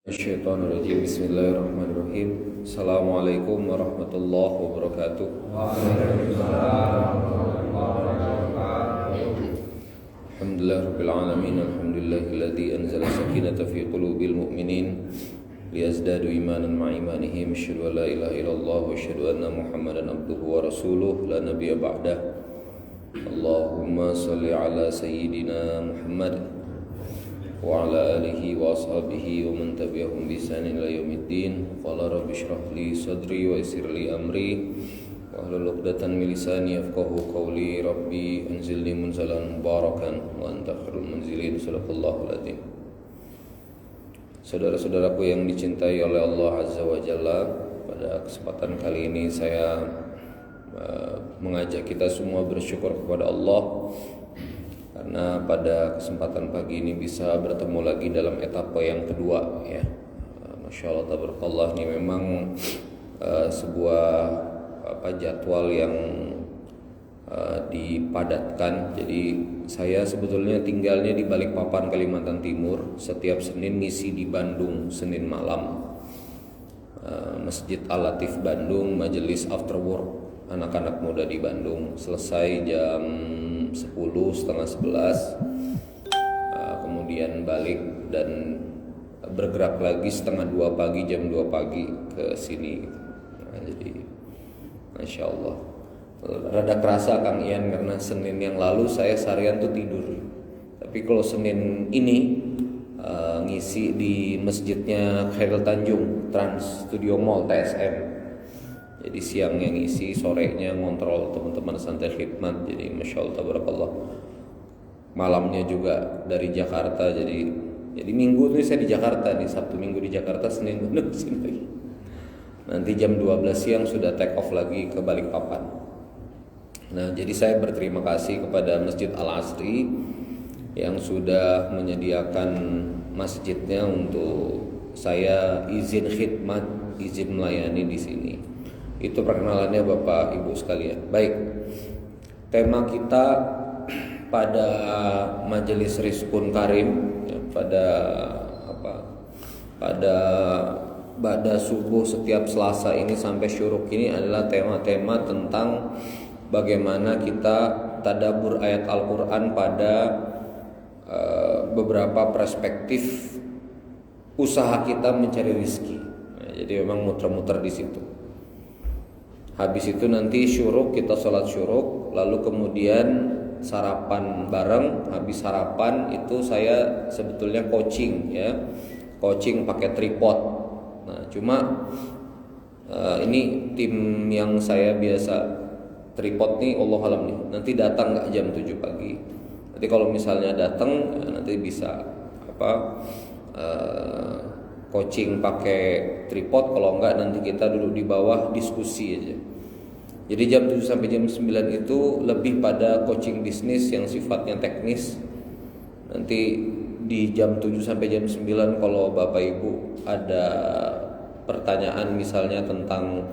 Syaitanirrajim. Bismillahirrahmanirrahim. Assalamualaikum warahmatullahi wabarakatuh. Alhamdulillah rabbil alamin. Alhamdulillahilladzi anzala sakinata fi qulubil mu'minin liyazdadu imanan ma'a imanihim. Asyhadu an la ilaha illallah wa asyhadu anna Muhammadan abduhu wa rasuluh la nabiyya ba'dah. Allahumma shalli ala sayyidina Muhammad wa ala alihi wa ashabihi wa man tabi'ahum bi ihsan ila yaumiddin. Qala rabbi shrah li sadri wa yassir li amri wa hlul 'uqdatam min lisani yafqahu qawli. Rabbi anzilni munzalan mubarakan wa anta khairul munzilin. Shadaqallahul adzim. Saudara-saudaraku yang dicintai oleh Allah Azza wa Jalla, pada kesempatan kali ini saya mengajak kita semua bersyukur kepada Allah karena pada kesempatan pagi ini bisa bertemu lagi dalam etapa yang kedua, ya. Masya Allah tabarakallah, ini memang sebuah jadwal yang dipadatkan. Jadi saya sebetulnya tinggalnya di Balikpapan, Kalimantan Timur. Setiap Senin ngisi di Bandung, Senin malam, Masjid Al-Latif Bandung, majelis after work anak-anak muda di Bandung. Selesai jam 10, setengah 11, kemudian balik dan bergerak lagi setengah 2 pagi, jam 2 pagi ke sini. Jadi Masya Allah, rada kerasa Kang Ian karena Senin yang lalu saya seharian tuh tidur. Tapi kalau Senin ini ngisi di masjidnya Khairul Tanjung, Trans Studio Mall TSM. Jadi siangnya ngisi, sorenya ngontrol teman-teman santai khidmat. Jadi Masya Allah tabarakallah. Malamnya juga dari Jakarta. Jadi minggu ini saya di Jakarta nih, Sabtu Minggu di Jakarta, Senin bener sini lagi. Nanti jam 12 siang sudah take off lagi ke Balikpapan. Nah, jadi saya berterima kasih kepada Masjid Al-Asri yang sudah menyediakan masjidnya untuk saya izin khidmat, izin melayani di sini. Itu perkenalannya Bapak Ibu sekalian. Baik, tema kita pada Majelis Rizqun Karim, ya, pada subuh setiap Selasa ini sampai syuruk ini adalah tema-tema tentang bagaimana kita tadabbur ayat Al-Quran pada beberapa perspektif usaha kita mencari rezeki. Nah, jadi memang muter-muter di situ. Habis itu nanti syuruk, kita sholat syuruk, lalu kemudian sarapan bareng. Habis sarapan itu saya sebetulnya coaching, ya, coaching pakai tripod. Nah, cuma ini tim yang saya biasa tripod nih, Allah alam nih, nanti datang nggak jam 7 pagi. Nanti kalau misalnya datang, nanti bisa coaching pakai tripod. Kalau enggak nanti kita duduk di bawah diskusi aja. Jadi jam 7 sampai jam 9 itu lebih pada coaching bisnis yang sifatnya teknis. Nanti di jam 7 sampai jam 9 kalau Bapak Ibu ada pertanyaan misalnya tentang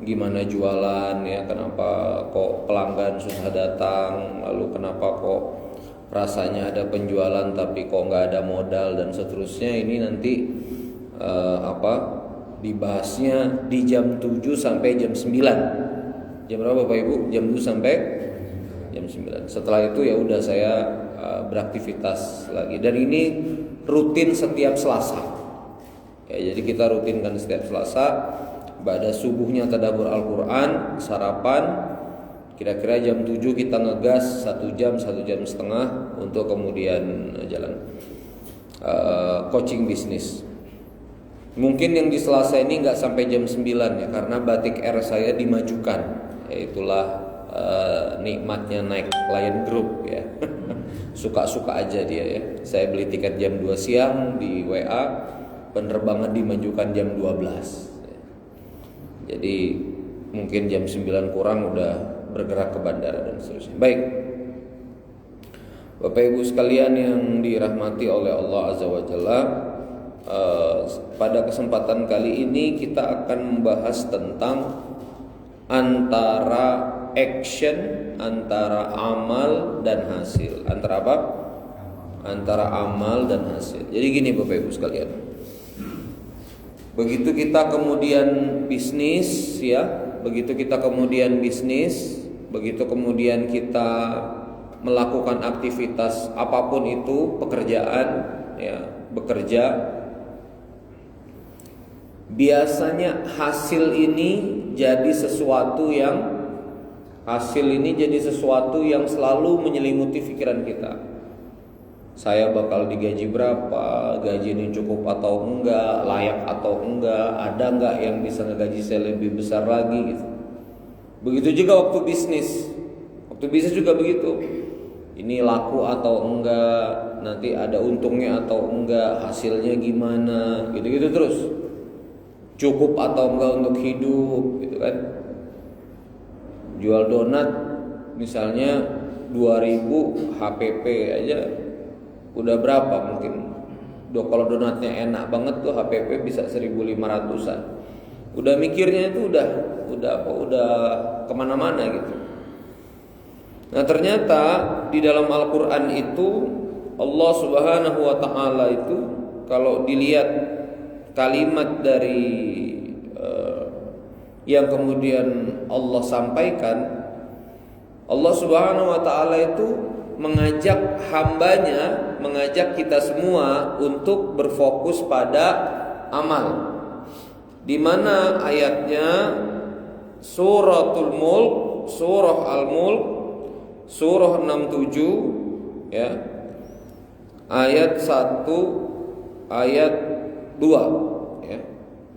gimana jualan, ya, kenapa kok pelanggan susah datang, lalu kenapa kok rasanya ada penjualan tapi kok nggak ada modal dan seterusnya, ini nanti dibahasnya di jam 7 sampai jam 9. Jam berapa Bapak Ibu? Jam 7 sampai jam 9. Setelah itu ya udah saya beraktivitas lagi. Dan ini rutin setiap Selasa. Ya, jadi kita rutinkan setiap Selasa. Pada subuhnya tadabbur Al-Quran, sarapan. Kira-kira jam 7 kita ngegas 1 jam, 1 jam setengah untuk kemudian jalan coaching bisnis. Mungkin yang di Selasa ini nggak sampai jam 9 ya, karena batik air saya dimajukan. Itulah nikmatnya naik client group, ya. Suka-suka aja dia, ya. Saya beli tiket jam 2 siang di WA, penerbangan dimajukan jam 12. Jadi mungkin jam 9 kurang udah bergerak ke bandara dan seterusnya. Baik, Bapak Ibu sekalian yang dirahmati oleh Allah Azza wa Jalla, pada kesempatan kali ini kita akan membahas tentang antara action, antara amal dan hasil. Antara apa? Antara amal dan hasil. Jadi gini Bapak Ibu sekalian, Begitu kita kemudian bisnis, ya, begitu kita kemudian bisnis, begitu kemudian kita melakukan aktivitas apapun itu, pekerjaan, ya, bekerja, biasanya hasil ini jadi sesuatu yang selalu menyelimuti pikiran kita. Saya bakal digaji berapa, gaji ini cukup atau enggak, layak atau enggak, ada enggak yang bisa ngegaji saya lebih besar lagi gitu. Begitu juga waktu bisnis. Waktu bisnis juga begitu. Ini laku atau enggak, nanti ada untungnya atau enggak, hasilnya gimana, gitu-gitu terus. Cukup atau enggak untuk hidup, gitu kan. Jual donat misalnya 2000 HPP aja udah berapa mungkin. Kalau donatnya enak banget tuh HPP bisa 1500-an. Udah mikirnya itu udah kemana-mana gitu. Nah, ternyata di dalam Al-Qur'an itu Allah Subhanahu wa taala itu kalau dilihat kalimat dari yang kemudian Allah sampaikan, Allah Subhanahu wa taala itu mengajak hambanya, mengajak kita semua untuk berfokus pada amal. Di mana ayatnya suratul Mulk, surah Al-Mulk, surah 67, ya. Ayat 1, ayat 2, ya.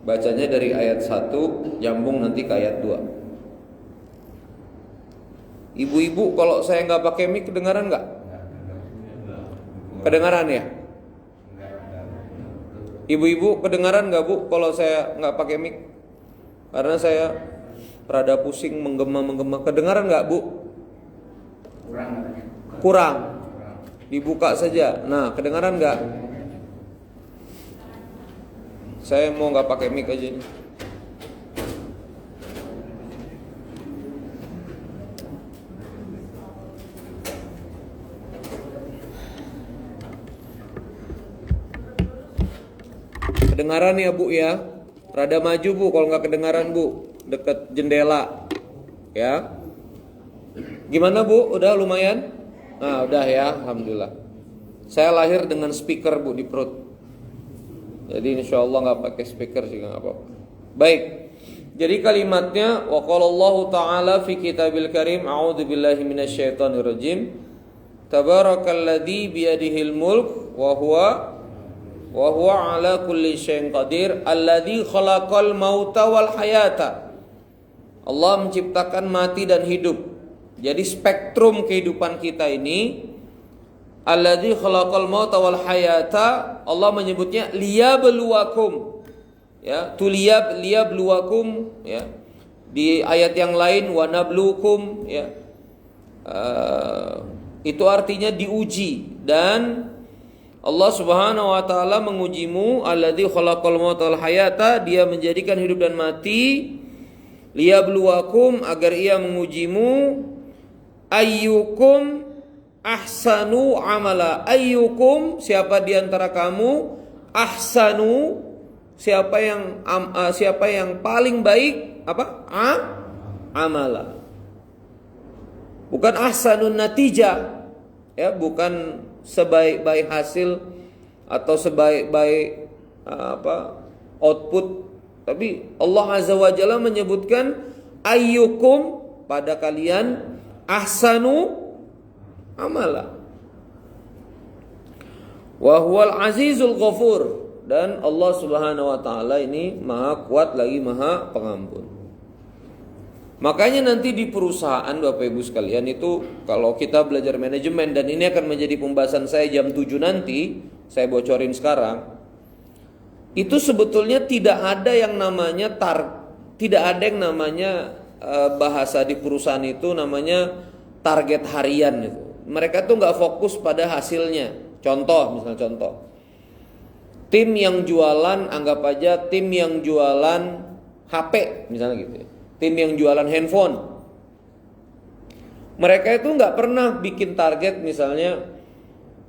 Bacanya dari ayat 1 nyambung nanti ke ayat 2. Ibu-ibu, kalau saya nggak pakai mic kedengaran nggak? Kedengaran ya? Ibu-ibu kedengaran nggak bu kalau saya nggak pakai mic? Karena saya rada pusing menggema. Kedengaran nggak bu? Kurang. Dibuka saja. Nah, kedengaran nggak? Saya mau nggak pakai mic aja. Kedengaran ya bu ya? Rada maju bu kalau nggak kedengaran bu, deket jendela, ya. Gimana bu? Udah lumayan? Nah udah ya, alhamdulillah. Saya lahir dengan speaker bu di perut. Jadi insya Allah nggak pakai speaker sih nggak apa-apa. Baik. Jadi kalimatnya wa qala Allah Ta'ala fi kitabil karim a'udzu billahi minasyaitonir rajim. Tabarakalladzi biyadihil mulk wa huwa ala kulli syai'in qadir alladzi khalaqal mauta wal hayata. Allah menciptakan mati dan hidup. Jadi spektrum kehidupan kita ini alladzi khalaqal mauta wal hayata, Allah menyebutnya liyabluwakum. Ya, liyabluwakum, ya. Di ayat yang lain wa nabluukum, ya. Itu artinya diuji, dan Allah Subhanahu wa taala mengujimu, alladzi khalaqal mauta wal hayata, dia menjadikan hidup dan mati, liyabluwakum, agar ia mengujimu, ayyukum ahsanu amala. Ayyukum, siapa di antara kamu, ahsanu, siapa yang paling baik apa? Amala. Bukan ahsanun natijah, ya, bukan sebaik-baik hasil atau sebaik-baik output, tapi Allah Azza wa Jalla menyebutkan ayyukum, pada kalian, ahsanu amala. Wa huwal azizul ghafur, dan Allah Subhanahu wa taala ini maha kuat lagi maha pengampun. Makanya nanti di perusahaan Bapak Ibu sekalian itu, kalau kita belajar manajemen, dan ini akan menjadi pembahasan saya jam 7 nanti, saya bocorin sekarang. Itu sebetulnya tidak ada yang namanya bahasa di perusahaan itu namanya target harian itu. Mereka tuh nggak fokus pada hasilnya. Contoh. Tim yang jualan, anggap aja tim yang jualan HP misalnya gitu ya. Tim yang jualan handphone, mereka itu nggak pernah bikin target misalnya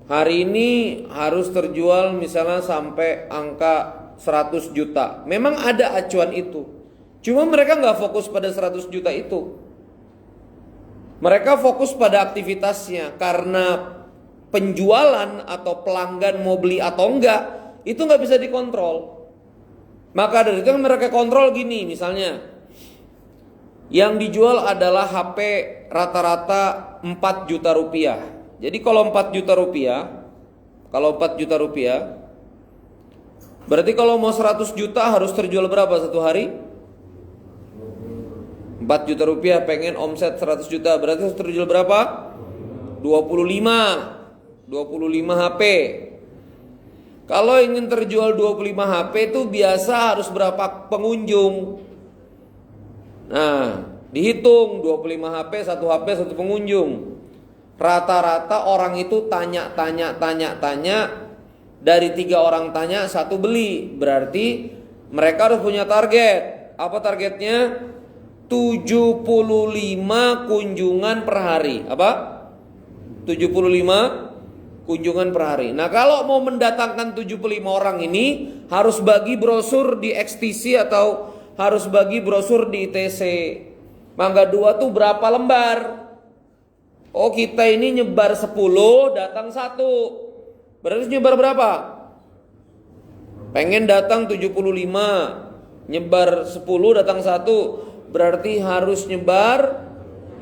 hari ini harus terjual misalnya sampai angka 100 juta. Memang ada acuan itu. Cuma mereka nggak fokus pada 100 juta itu. Mereka fokus pada aktivitasnya. Karena penjualan atau pelanggan mau beli atau enggak, itu nggak bisa dikontrol. Maka dari itu mereka kontrol gini, misalnya yang dijual adalah HP rata-rata 4 juta rupiah. Jadi kalau 4 juta rupiah, berarti kalau mau 100 juta harus terjual berapa satu hari? 4 juta rupiah pengen omset 100 juta, berarti harus terjual berapa? 25 HP. Kalau ingin terjual 25 HP itu biasa harus berapa pengunjung? Nah, dihitung 25 HP, 1 HP, 1 pengunjung. Rata-rata orang itu tanya. Dari 3 orang tanya, 1 beli. Berarti mereka harus punya target. Apa targetnya? 75 kunjungan per hari. Apa? 75 kunjungan per hari. Nah, kalau mau mendatangkan 75 orang ini harus bagi brosur di XTC atau harus bagi brosur di ITC. Mangga 2 tuh berapa lembar? Oh, kita ini nyebar 10, datang 1. Berarti nyebar berapa? Pengen datang 75, nyebar 10, datang 1. Berarti harus nyebar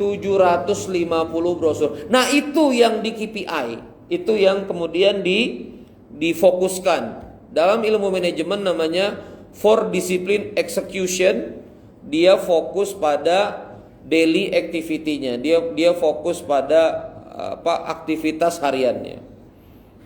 750 brosur. Nah, itu yang di KPI. Itu yang kemudian difokuskan. Dalam ilmu manajemen namanya 4 discipline execution. Dia fokus pada daily activity-nya. Dia fokus pada aktivitas hariannya.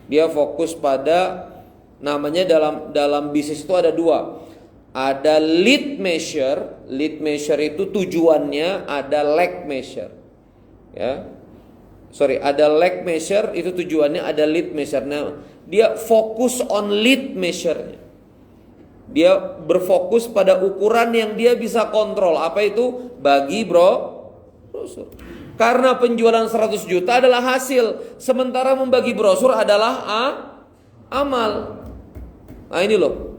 Dia fokus pada namanya dalam bisnis itu ada 2. Ada lead measure. Lead measure itu tujuannya, ada lag measure. Ya. Ada lag measure itu tujuannya, ada lead measure. Nah, dia fokus on lead measure-nya. Dia berfokus pada ukuran yang dia bisa kontrol. Apa itu? Bagi brosur. Karena penjualan 100 juta adalah hasil, sementara membagi brosur adalah amal. Nah, ini loh.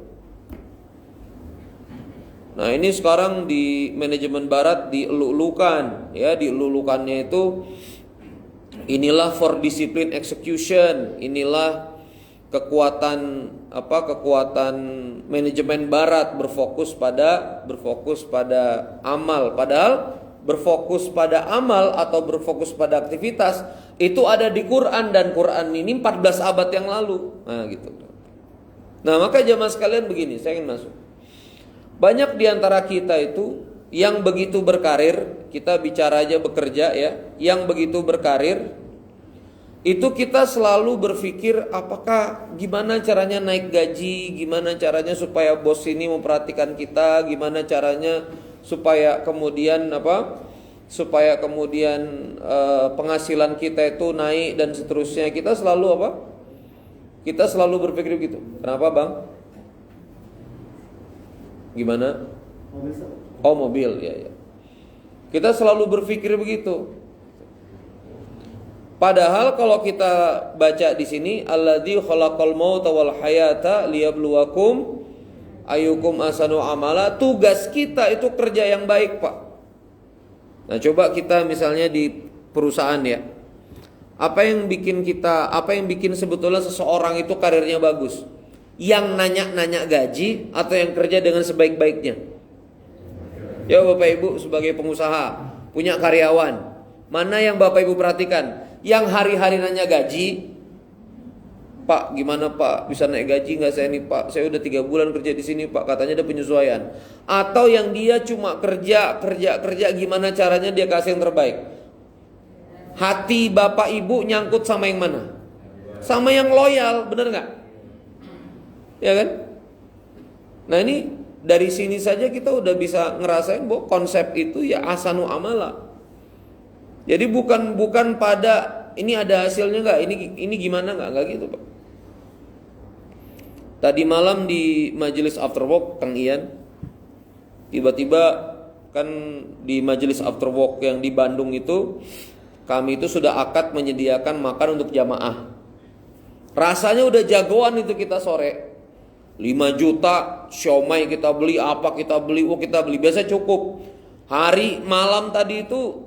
Nah, ini sekarang di manajemen barat dielulukan, ya, dielulukannya itu inilah 4 discipline execution, inilah kekuatan manajemen barat berfokus pada amal. Padahal berfokus pada amal atau berfokus pada aktivitas itu ada di Quran, dan Quran ini 14 abad yang lalu. Nah, gitu. Nah, maka jamaah sekalian begini, saya ingin masuk. Banyak di antara kita itu yang begitu berkarir, kita bicara aja bekerja ya, yang begitu berkarir itu kita selalu berpikir apakah gimana caranya naik gaji, gimana caranya supaya bos ini memperhatikan kita, gimana caranya supaya kemudian penghasilan kita itu naik dan seterusnya. Kita selalu berpikir begitu. Kenapa, Bang? Gimana? Mobil, ya. Kita selalu berpikir begitu. Padahal kalau kita baca di sini, alladzi khalaqal mauta wal hayata liyabluwakum ayyukum ahsanu amala, tugas kita itu kerja yang baik, Pak. Nah, coba kita misalnya di perusahaan ya. Apa yang bikin sebetulnya seseorang itu karirnya bagus? Yang nanya gaji atau yang kerja dengan sebaik-baiknya? Ya, Bapak Ibu sebagai pengusaha, punya karyawan, mana yang Bapak Ibu perhatikan? Yang hari-hari nanya gaji, Pak gimana Pak, bisa naik gaji nggak saya nih Pak, saya udah 3 bulan kerja di sini Pak, katanya ada penyesuaian. Atau yang dia cuma kerja, gimana caranya dia kasih yang terbaik? Hati Bapak Ibu nyangkut sama yang mana? Sama yang loyal, bener nggak? Ya kan? Nah, ini dari sini saja kita udah bisa ngerasain bahwa konsep itu ya ahsanu amala. Jadi bukan pada ini ada hasilnya nggak, ini gimana nggak gitu, Pak. Tadi malam di majelis after work Kang Ian, tiba-tiba kan di majelis after work yang di Bandung itu, kami itu sudah akad menyediakan makan untuk jamaah. Rasanya udah jagoan itu kita sore. 5 juta, siomay kita beli, apa kita beli, kita beli. Biasa cukup. Hari malam tadi itu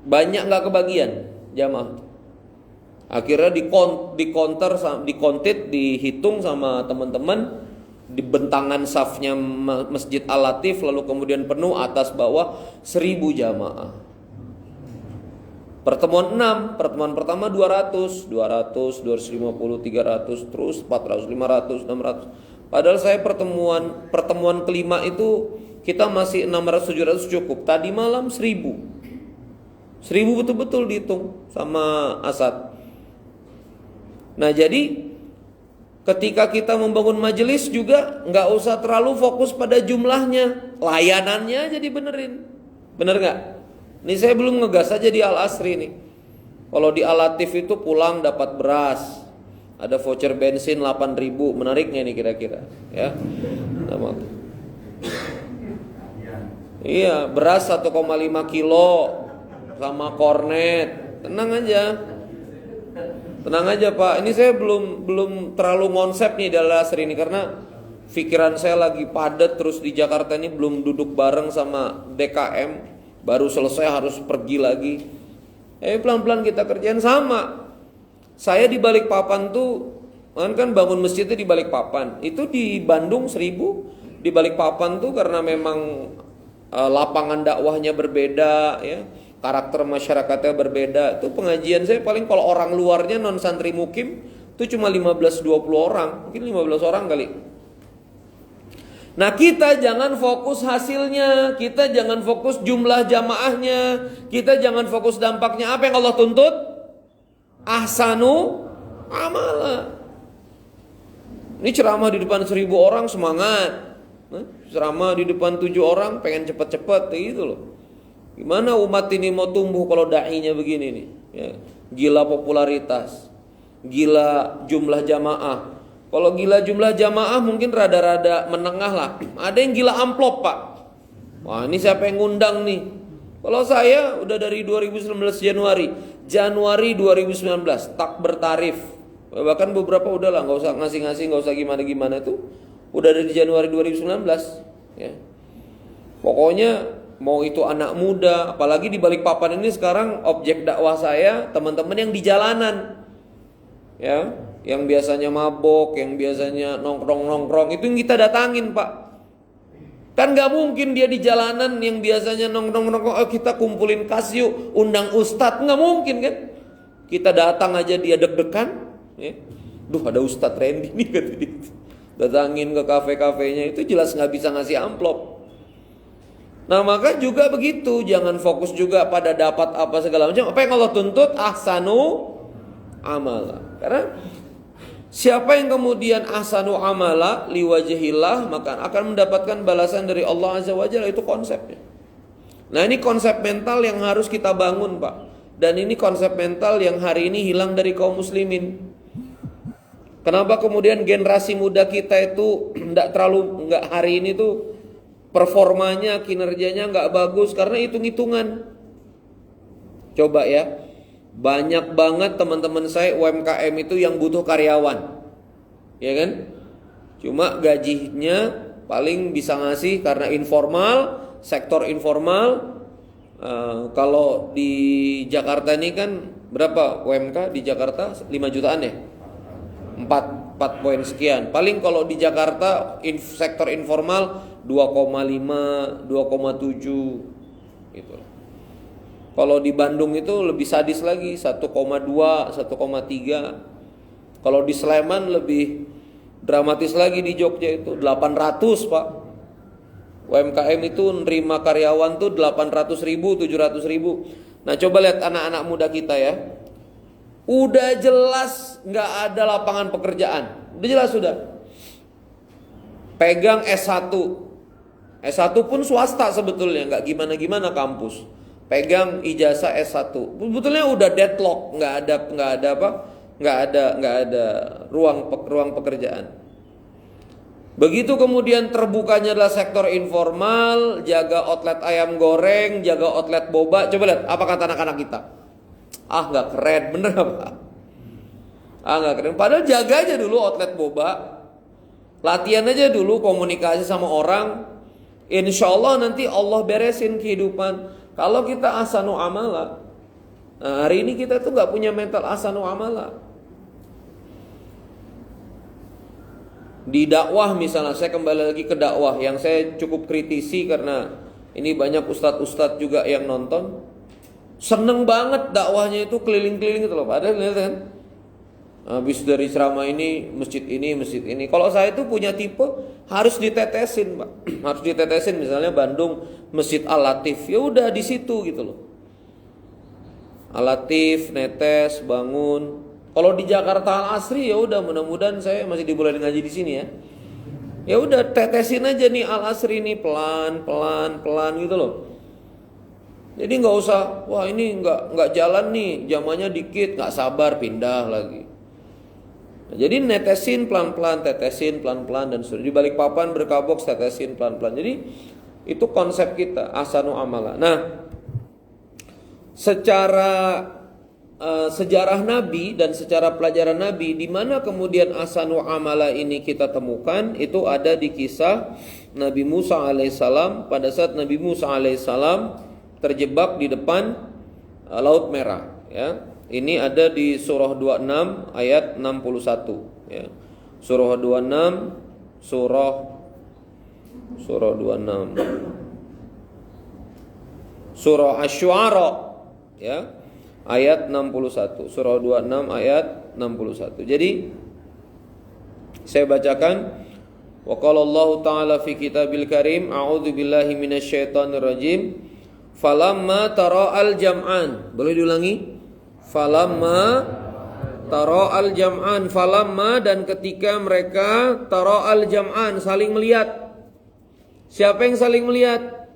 banyak nggak kebagian jamaah. Akhirnya dikontit, dihitung sama teman-teman, di bentangan safnya Masjid Al-Latif, lalu kemudian penuh atas bawah 1000 jamaah. Pertemuan 6, pertemuan pertama 200, 250, 300, terus 400, 500, 600. Padahal saya pertemuan kelima itu kita masih 600, 700 cukup. Tadi malam 1000 betul-betul dihitung sama Asad. Nah jadi ketika kita membangun majelis juga nggak usah terlalu fokus pada jumlahnya, layanannya aja dibenerin. Bener nggak? Ini saya belum ngegas aja di Al Asri nih. Kalau di Al Latif itu pulang dapat beras, ada voucher bensin 8.000, menariknya nih kira-kira, ya. Iya, beras 1,5 kilo sama kornet, tenang aja Pak. Ini saya belum terlalu konsep nih dalam Asri ini karena pikiran saya lagi padat, terus di Jakarta ini belum duduk bareng sama DKM, baru selesai harus pergi lagi. Pelan-pelan kita kerjaan sama. Saya di Balikpapan tuh kan bangun masjidnya di Balikpapan. Itu di Bandung 1000, di Balikpapan tuh karena memang lapangan dakwahnya berbeda, ya. Karakter masyarakatnya berbeda. Itu pengajian saya paling kalau orang luarnya non santri mukim itu cuma 15-20 orang, mungkin 15 orang kali. Nah kita jangan fokus hasilnya, kita jangan fokus jumlah jamaahnya, kita jangan fokus dampaknya. Apa yang Allah tuntut? Ahsanu amala. Ini ceramah di depan 1000 orang semangat, ceramah di depan 7 orang pengen cepet-cepet gitu loh. Gimana umat ini mau tumbuh kalau da'inya begini nih, ya. Gila popularitas, gila jumlah jamaah. Kalau gila jumlah jamaah mungkin rada-rada menengah lah. Ada yang gila amplop Pak. Wah ini siapa yang ngundang nih? Kalau saya udah dari 2019 Januari 2019 tak bertarif. Bahkan beberapa udah lah, nggak usah ngasih-ngasih, nggak usah gimana-gimana tuh. Udah dari Januari 2019, ya. Pokoknya mau itu anak muda, apalagi di Balikpapan ini sekarang objek dakwah saya teman-teman yang di jalanan, ya, yang biasanya mabok, yang biasanya nongkrong itu yang kita datangin Pak. Kan nggak mungkin dia di jalanan yang biasanya nongkrong, kita kumpulin kas yuk, undang ustadz, nggak mungkin kan? Kita datang aja dia deg-degan, ya. Duh ada Ustadz Randy nih gitu. Datangin ke kafe-kafenya itu jelas nggak bisa ngasih amplop. Nah maka juga begitu, jangan fokus juga pada dapat apa segala macam. Apa yang Allah tuntut? Ahsanu amala. Karena siapa yang kemudian ahsanu amala liwajhillah, maka akan mendapatkan balasan dari Allah Azza wa Jalla. Itu konsepnya. Nah ini konsep mental yang harus kita bangun Pak. Dan ini konsep mental yang hari ini hilang dari kaum muslimin. Kenapa kemudian generasi muda kita itu nggak hari ini tuh performanya, kinerjanya nggak bagus karena hitung-hitungan. Coba ya, banyak banget teman-teman saya UMKM itu yang butuh karyawan, ya kan? Cuma gajinya paling bisa ngasih karena informal, sektor informal. Kalau di Jakarta ini kan berapa UMK di Jakarta? 5 jutaan ya? 4 poin sekian. Paling kalau di Jakarta sektor informal 2,5, 2,7 gitu. Kalau di Bandung itu lebih sadis lagi 1,2, 1,3. Kalau di Sleman lebih dramatis lagi di Jogja itu 800 Pak. UMKM itu nerima karyawan tuh 800.000, 700.000. Nah coba lihat anak-anak muda kita ya. Udah jelas nggak ada lapangan pekerjaan. Udah jelas sudah. Pegang S1. S1 pun swasta sebetulnya, nggak gimana-gimana kampus. Pegang ijazah S1. Sebetulnya udah deadlock, nggak ada ruang pekerjaan. Begitu kemudian terbukanya adalah sektor informal, jaga outlet ayam goreng, jaga outlet boba. Coba lihat apa kata anak-anak kita. Ah nggak keren, bener apa? Ah nggak keren. Padahal jaga aja dulu outlet boba. Latihan aja dulu komunikasi sama orang. Insya Allah nanti Allah beresin kehidupan. Kalau kita ahsanu amala, nah hari ini kita tuh gak punya mental ahsanu amala. Di dakwah misalnya, saya kembali lagi ke dakwah yang saya cukup kritisi karena ini banyak ustadz-ustadz juga yang nonton. Seneng banget dakwahnya itu keliling-keliling gitu loh. Padahal lihat kan, habis dari ceramah ini, masjid ini. Kalau saya itu punya tipe harus ditetesin, Pak. Harus ditetesin, misalnya Bandung Masjid Al-Latif. Ya udah di situ gitu loh. Al-Latif, netes, bangun. Kalau di Jakarta Al-Asri ya udah, mudah-mudahan saya masih dibolehin ngaji di sini ya. Ya udah tetesin aja nih Al-Asri ini pelan gitu loh. Jadi nggak usah, wah ini nggak jalan nih, zamannya dikit, nggak sabar pindah lagi. Nah, jadi netesin pelan-pelan, tetesin pelan-pelan dan sudah di balik papan berkabok tetesin pelan-pelan. Jadi itu konsep kita ahsanu amala. Nah, secara sejarah Nabi dan secara pelajaran Nabi, di mana kemudian ahsanu amala ini kita temukan, itu ada di kisah Nabi Musa alaihissalam. Pada saat Nabi Musa alaihissalam terjebak di depan Laut Merah, ya. Ini ada di surah 26 ayat 61, ya. Surah 26, surah 26. Surah Asy-Syu'ara, ya. Ayat 61. Surah 26 ayat 61. Jadi saya bacakan, wa qala Allah Ta'ala fi kitabil karim, a'udzu billahi minasyaitonir rajim. Falamma tara'al jam'an. Boleh diulangi? Falamma tara'al jam'an. Falamma, dan ketika mereka tara'al jam'an, saling melihat. Siapa yang saling melihat?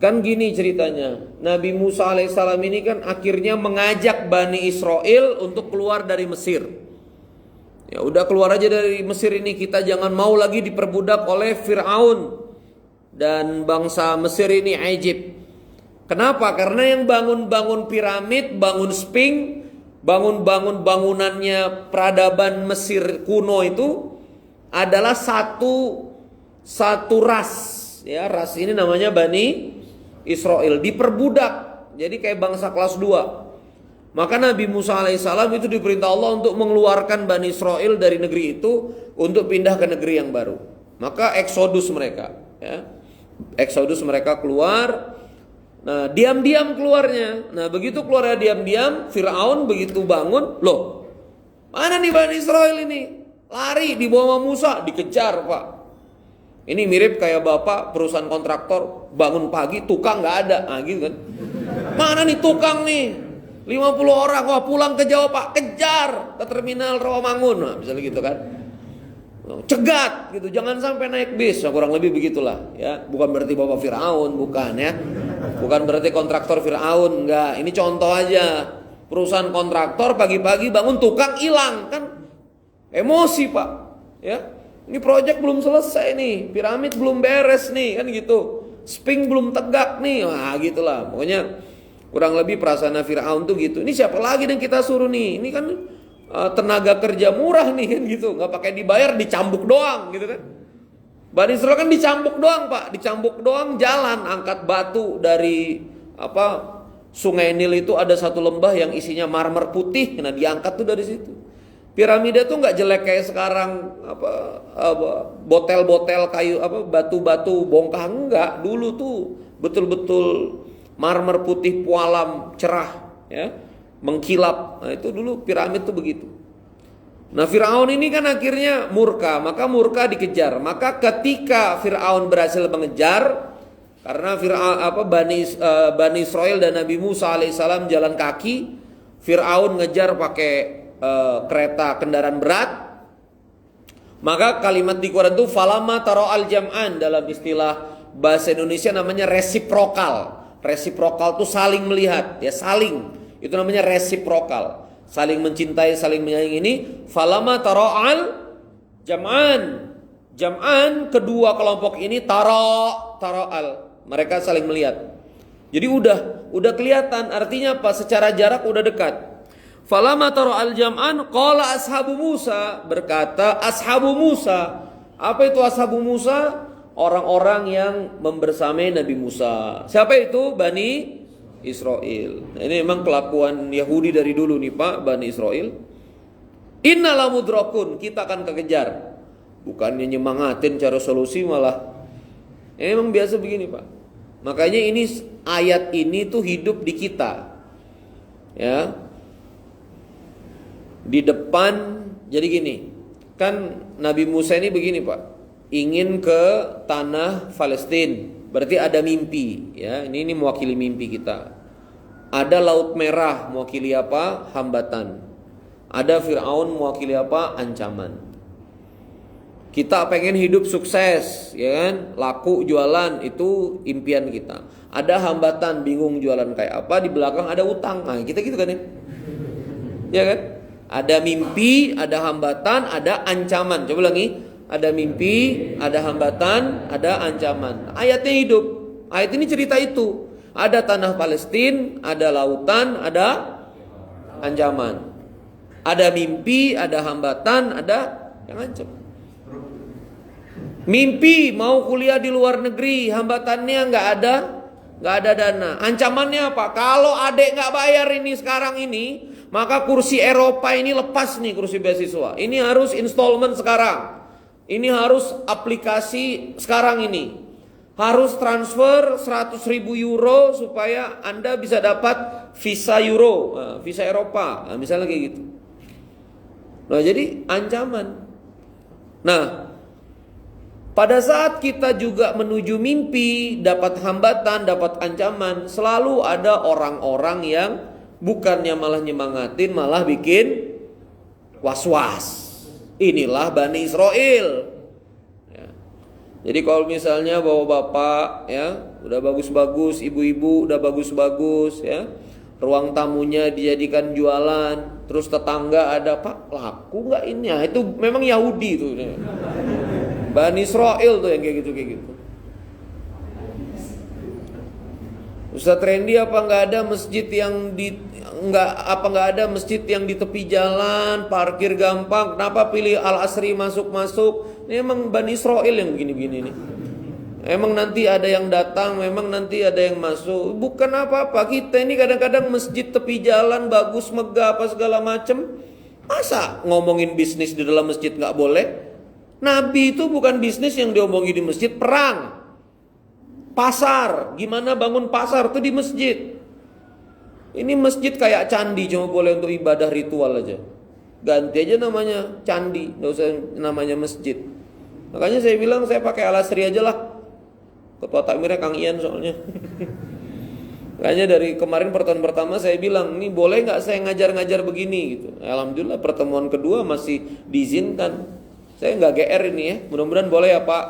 Kan gini ceritanya, Nabi Musa alaihissalam ini kan akhirnya mengajak Bani Israel untuk keluar dari Mesir. Ya udah, keluar aja dari Mesir ini, kita jangan mau lagi diperbudak oleh Fir'aun dan bangsa Mesir ini, Egypt. Kenapa? Karena yang bangun-bangun piramid, bangun Sphinx, bangun-bangun bangunannya peradaban Mesir kuno itu adalah satu ras. Ya, ras ini namanya Bani Israel, diperbudak. Jadi kayak bangsa kelas 2. Maka Nabi Musa alaihissalam itu diperintah Allah untuk mengeluarkan Bani Israel dari negeri itu untuk pindah ke negeri yang baru. Maka eksodus mereka, ya. Eksodus mereka keluar. Nah, diam-diam keluarnya. Nah, begitu keluarnya diam-diam, Fir'aun begitu bangun, loh, mana nih Bani Israel ini? Lari, dibawa sama Musa, dikejar, Pak. Ini mirip kayak bapak perusahaan kontraktor, bangun pagi tukang nggak ada, nah gitu kan. Mana nih tukang nih? 50 orang, wah pulang ke Jawa Pak, kejar ke terminal Rawamangun, nah, misalnya gitu kan. Cegat gitu, jangan sampai naik bis, nah, kurang lebih begitulah, ya. Bukan berarti bapak Firaun, bukan ya. Bukan berarti kontraktor Firaun, enggak. Ini contoh aja. Perusahaan kontraktor pagi-pagi bangun tukang hilang, kan emosi Pak, ya. Ini proyek belum selesai nih, piramid belum beres nih, kan gitu. Sphinx belum tegak nih, wah gitulah. Pokoknya kurang lebih perasaan Firaun tuh gitu. Ini siapa lagi yang kita suruh nih? Ini kan tenaga kerja murah nih, kan gitu. Nggak pakai dibayar, dicambuk doang, gitu kan. Bani Israil kan dicambuk doang Pak, dicambuk doang jalan, angkat batu dari Sungai Nil itu ada satu lembah yang isinya marmer putih, nah diangkat tuh dari situ. Piramida tuh nggak jelek kayak sekarang botel-botel kayu batu-batu bongkah, enggak. Dulu tuh betul-betul marmer putih pualam cerah, ya, mengkilap. Nah itu dulu piramid tuh begitu. Nah Fir'aun ini kan akhirnya murka, maka murka dikejar. Maka ketika Fir'aun berhasil mengejar, karena Bani Israil dan Nabi Musa alaihissalam jalan kaki, Fir'aun ngejar pakai kereta kendaraan berat. Maka kalimat di Quran itu falama taro al jam'an, dalam istilah bahasa Indonesia namanya resiprokal. Resiprokal itu saling melihat, ya, saling. Itu namanya resiprokal. Saling mencintai, saling menyayangi ini. Falama taro al jam'an. Jam'an, kedua kelompok ini taro al. Mereka saling melihat. Jadi udah kelihatan, artinya apa? Secara jarak udah dekat. Falamma tara'al jam'an qala ashabu Musa, berkata ashabu Musa. Apa itu ashabu Musa? Orang-orang yang membersamai Nabi Musa. Siapa itu? Bani Israel. Nah, ini memang kelakuan Yahudi dari dulu nih Pak, Bani Israel. Inna lamudrakun, kita akan kekejar. Bukannya nyemangatin cara solusi, malah emang biasa begini Pak. Makanya ini ayat ini tuh hidup di kita. Ya. Di depan, jadi gini. Kan Nabi Musa ini begini Pak, ingin ke tanah Palestina. Berarti ada mimpi, ya. Ini mewakili mimpi kita. Ada Laut Merah mewakili apa? Hambatan. Ada Firaun mewakili apa? Ancaman. Kita pengen hidup sukses, ya kan? Laku jualan, itu impian kita. Ada hambatan, bingung jualan kayak apa, di belakang ada utang. Nah, kita gitu kan ya? Ya kan? Ada mimpi, ada hambatan, ada ancaman. Coba lagi. Ada mimpi, ada hambatan, ada ancaman. Ayatnya hidup. Ayat ini cerita itu. Ada tanah Palestina, ada lautan, ada ancaman. Ada mimpi, ada hambatan, ada yang ancam. Mimpi mau kuliah di luar negeri, hambatannya nggak ada dana. Ancamannya apa? Kalau adek nggak bayar ini sekarang ini, maka kursi Eropa ini lepas nih, kursi beasiswa. Ini harus installment sekarang. Ini harus aplikasi sekarang ini. Harus transfer 100.000 euro supaya Anda bisa dapat visa euro, visa Eropa. Nah, misalnya kayak gitu. Nah, jadi ancaman. Nah, pada saat kita juga menuju mimpi, dapat hambatan, dapat ancaman, selalu ada orang-orang yang bukannya malah nyemangatin, malah bikin was-was. Inilah Bani Israel. Ya. Jadi kalau misalnya bapak-bapak ya udah bagus-bagus, ibu-ibu udah bagus-bagus ya, ruang tamunya dijadikan jualan, terus tetangga ada, Pak laku nggak ini? Ya, itu memang Yahudi tuh. Ya. Bani Israel tuh yang kayak gitu. Ustaz Randy, apa nggak ada masjid yang nggak ada masjid yang di tepi jalan, parkir gampang? Kenapa pilih Al Asri masuk? Ini emang Bani Israel yang begini-begini nih. Emang nanti ada yang datang, memang nanti ada yang masuk. Bukan apa-apa, kita ini kadang-kadang masjid tepi jalan bagus, megah apa segala macem. Masa ngomongin bisnis di dalam masjid nggak boleh? Nabi itu bukan bisnis yang diomongin di masjid, perang. Pasar, gimana bangun pasar tuh di masjid. Ini masjid kayak candi, cuma boleh untuk ibadah ritual aja. Ganti aja namanya candi, nggak usah namanya masjid. Makanya saya bilang saya pakai Al Asri aja lah. Ketua takmirnya Kang Ian soalnya. Makanya dari kemarin pertemuan pertama saya bilang, ini boleh nggak saya ngajar-ngajar begini gitu. Alhamdulillah pertemuan kedua masih diizinkan. Saya nggak GR ini ya, mudah-mudahan boleh ya Pak.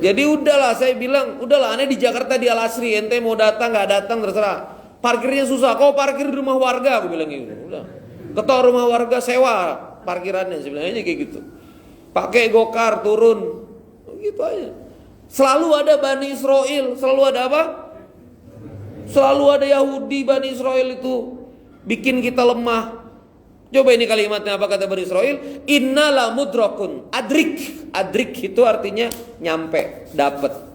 Jadi udahlah, saya bilang, udahlah aneh di Jakarta di Al Asri, ente mau datang nggak datang terserah. Parkirnya susah, kau parkir di rumah warga, aku bilang gitu. Udah, ketok rumah warga sewa parkirannya, sebenarnya kayak gitu. Pakai gokar turun, gitu aja. Selalu ada Bani Israel, selalu ada apa? Selalu ada Yahudi. Bani Israel itu bikin kita lemah. Coba ini kalimatnya apa kata Bani Israel? Inna la mudrakun. Adrik itu artinya nyampe, dapat.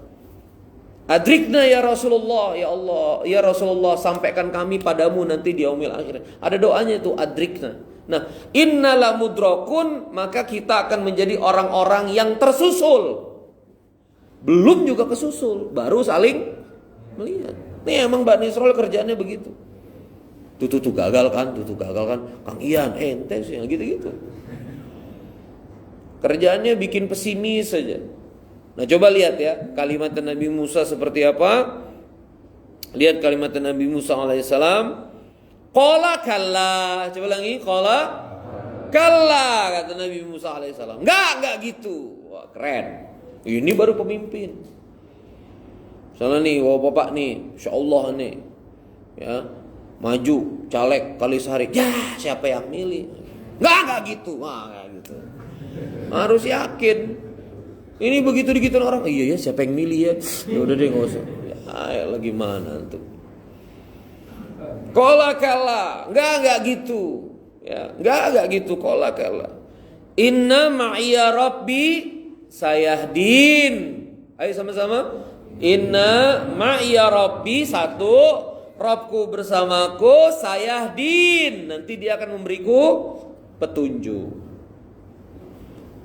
Adrikna ya Rasulullah, ya Allah, ya Rasulullah, sampaikan kami padamu nanti di yaumil akhir. Ada doanya itu adrikna. Nah, inna la mudrakun, maka kita akan menjadi orang-orang yang tersusul. Belum juga kesusul, baru saling melihat. Nih emang Bani Israel kerjaannya begitu. Tuh gagal kan, Kang Ian, ente sih gitu-gitu. Kerjaannya bikin pesimis saja. Nah coba lihat ya kalimat Nabi Musa seperti apa. Lihat kalimat Nabi Musa alaihissalam. Qala kalla. Coba lagi, qala kalla, kata Nabi Musa alaihissalam. Enggak gitu. Wah keren. Ini baru pemimpin. Misalnya nih, bapak nih, insyaallah nih, ya. Maju caleg kali sehari, ya siapa yang milih? Enggak gitu, enggak gitu. Harus yakin. Ini begitu digituin orang, iya ya siapa yang milih ya? Ya udah deh nggak usah. Ya lagi mana tuh? Qala kalla. Enggak gitu. Ya, enggak gitu. Qala kalla. Inna ma'iya rabbi sayahdin. Ayo sama-sama. Inna ma'iya rabbi, satu, Rabbku bersamaku, sayahdin, nanti dia akan memberiku petunjuk.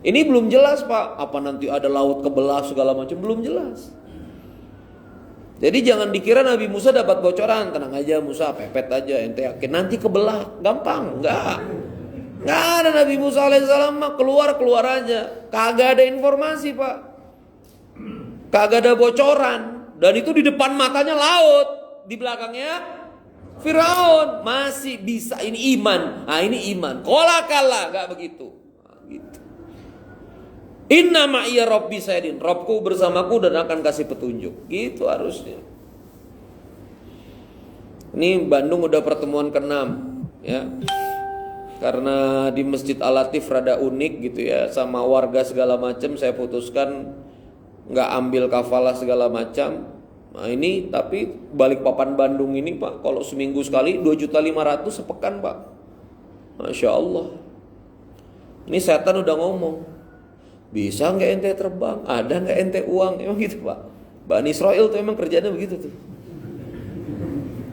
Ini belum jelas, Pak. Apa nanti ada laut kebelah segala macam, belum jelas. Jadi jangan dikira Nabi Musa dapat bocoran, tenang aja Musa, pepet aja, ente yakin nanti kebelah, gampang, enggak ada. Nabi Musa alaihissalam mah keluar aja, kagak ada informasi, Pak, kagak ada bocoran, dan itu di depan matanya laut, di belakangnya Firaun, masih bisa. Ini iman. Nah, ini iman. Qala kalla, enggak begitu. Nah, gitu. Inna ma'iya rabbi sayyidin, Rabbku bersamaku dan akan kasih petunjuk. Gitu harusnya. Ini Bandung udah pertemuan ke-6 ya. Karena di Masjid Al-Latif rada unik gitu ya, sama warga segala macam, saya putuskan nggak ambil kafalah segala macam. Nah ini tapi Balikpapan Bandung ini, Pak, kalau seminggu sekali 2.500.000 sepekan, Pak. Masya Allah. Ini setan udah ngomong, bisa nggak ente terbang? Ada nggak ente uang? Emang gitu, Pak. Bani Israel tuh emang kerjanya begitu tuh.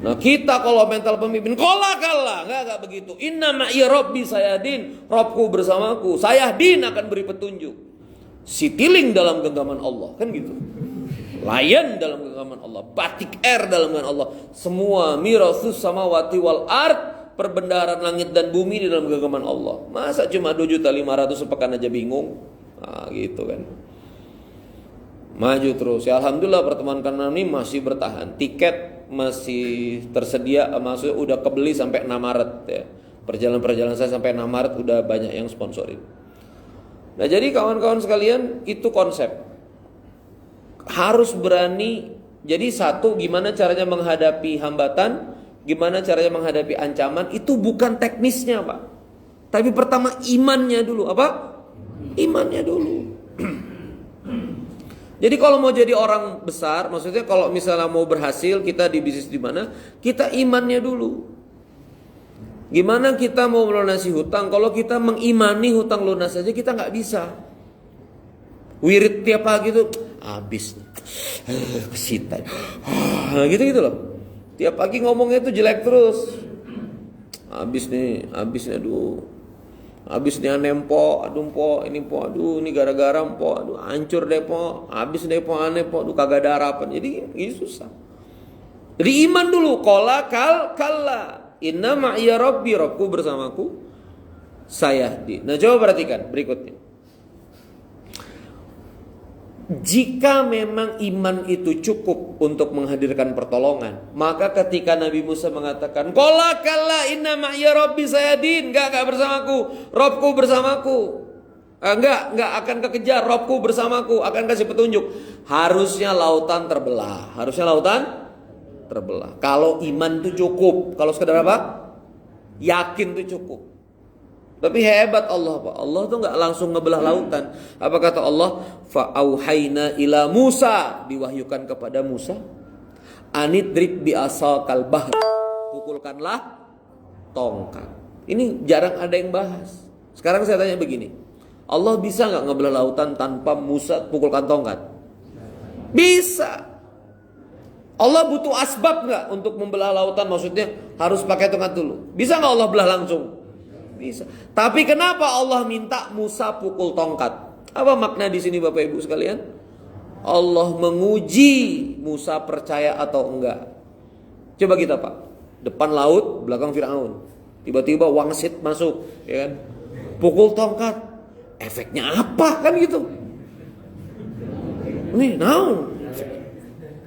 Nah kita kalau mental pemimpin qala kalla, nggak begitu. Inna ma'iya rabbi sayahdin, Rabbku bersamaku, sayahdin, akan beri petunjuk. Citylink dalam genggaman Allah, kan gitu. Lion dalam genggaman Allah, batik air dalam genggaman Allah, semua mirasus samawati wal ard, perbendaharaan langit dan bumi di dalam genggaman Allah. Masa cuma 2.500.000 sepekan aja bingung? Nah gitu kan. Maju terus. Ya alhamdulillah pertemuan ke-6 ini masih bertahan. Tiket masih tersedia, maksudnya udah kebeli sampai 6 Maret ya. Perjalanan saya sampai 6 Maret udah banyak yang sponsorin. Nah, jadi kawan-kawan sekalian, itu konsep. Harus berani. Jadi satu, gimana caranya menghadapi hambatan, gimana caranya menghadapi ancaman, itu bukan teknisnya, Pak. Tapi pertama imannya dulu. Apa? Imannya dulu. Jadi kalau mau jadi orang besar, maksudnya kalau misalnya mau berhasil kita di bisnis di mana, kita imannya dulu. Gimana kita mau melunasi hutang kalau kita mengimani hutang lunas saja kita nggak bisa. Wirid tiap pagi tuh habis, kesita, gitu loh. Tiap pagi ngomongnya tuh jelek terus. Habis nih, habis nih aneh po, aduh po, ini po, aduh ini gara-gara po, aduh hancur deh po, habis deh po, aneh po, aduh kagak ada harapan. Jadi ini susah. Jadi iman dulu. Qala kalla, inna ma'iya rabbi, Rabbku bersamaku, sayahdin. Nah coba perhatikan berikutnya. Jika memang iman itu cukup untuk menghadirkan pertolongan, maka ketika Nabi Musa mengatakan qala kalla inna ma'iya rabbi sayahdin, enggak bersamaku, Rabbku bersamaku, enggak akan kekejar, Rabbku bersamaku akan kasih petunjuk, harusnya lautan terbelah. Kalau iman itu cukup. Kalau sekedar apa? Yakin itu cukup. Tapi hebat Allah, Pak. Allah tuh nggak langsung ngebelah lautan. Apa kata Allah? Fa'auhayna ila Musa, diwahyukan kepada Musa, anidrib bi asakal bahr, pukulkanlah tongkat. Ini jarang ada yang bahas. Sekarang saya tanya begini, Allah bisa nggak ngebelah lautan tanpa Musa pukulkan tongkat? Bisa. Allah butuh asbab nggak untuk membelah lautan? Maksudnya harus pakai tongkat dulu. Bisa nggak Allah belah langsung? Bisa. Tapi kenapa Allah minta Musa pukul tongkat? Apa makna di sini Bapak Ibu sekalian? Allah menguji Musa percaya atau enggak. Coba kita, Pak. Depan laut, belakang Firaun. Tiba-tiba wangsit masuk, ya kan? Pukul tongkat. Efeknya apa kan gitu? Nih,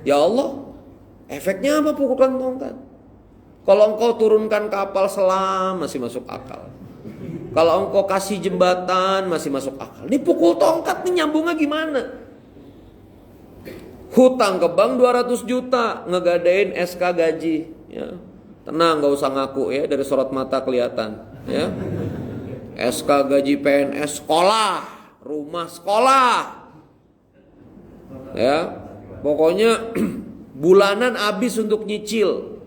ya Allah, efeknya apa pukulan tongkat? Kalau engkau turunkan kapal selam masih masuk akal. Kalau engkau kasih jembatan masih masuk akal. Ini pukul tongkat nih nyambungnya gimana? Hutang ke bank 200 juta, ngegadain SK gaji, ya. Tenang, gak usah ngaku ya, dari sorot mata kelihatan, ya. SK gaji PNS sekolah, rumah sekolah. Ya. Pokoknya bulanan habis untuk nyicil.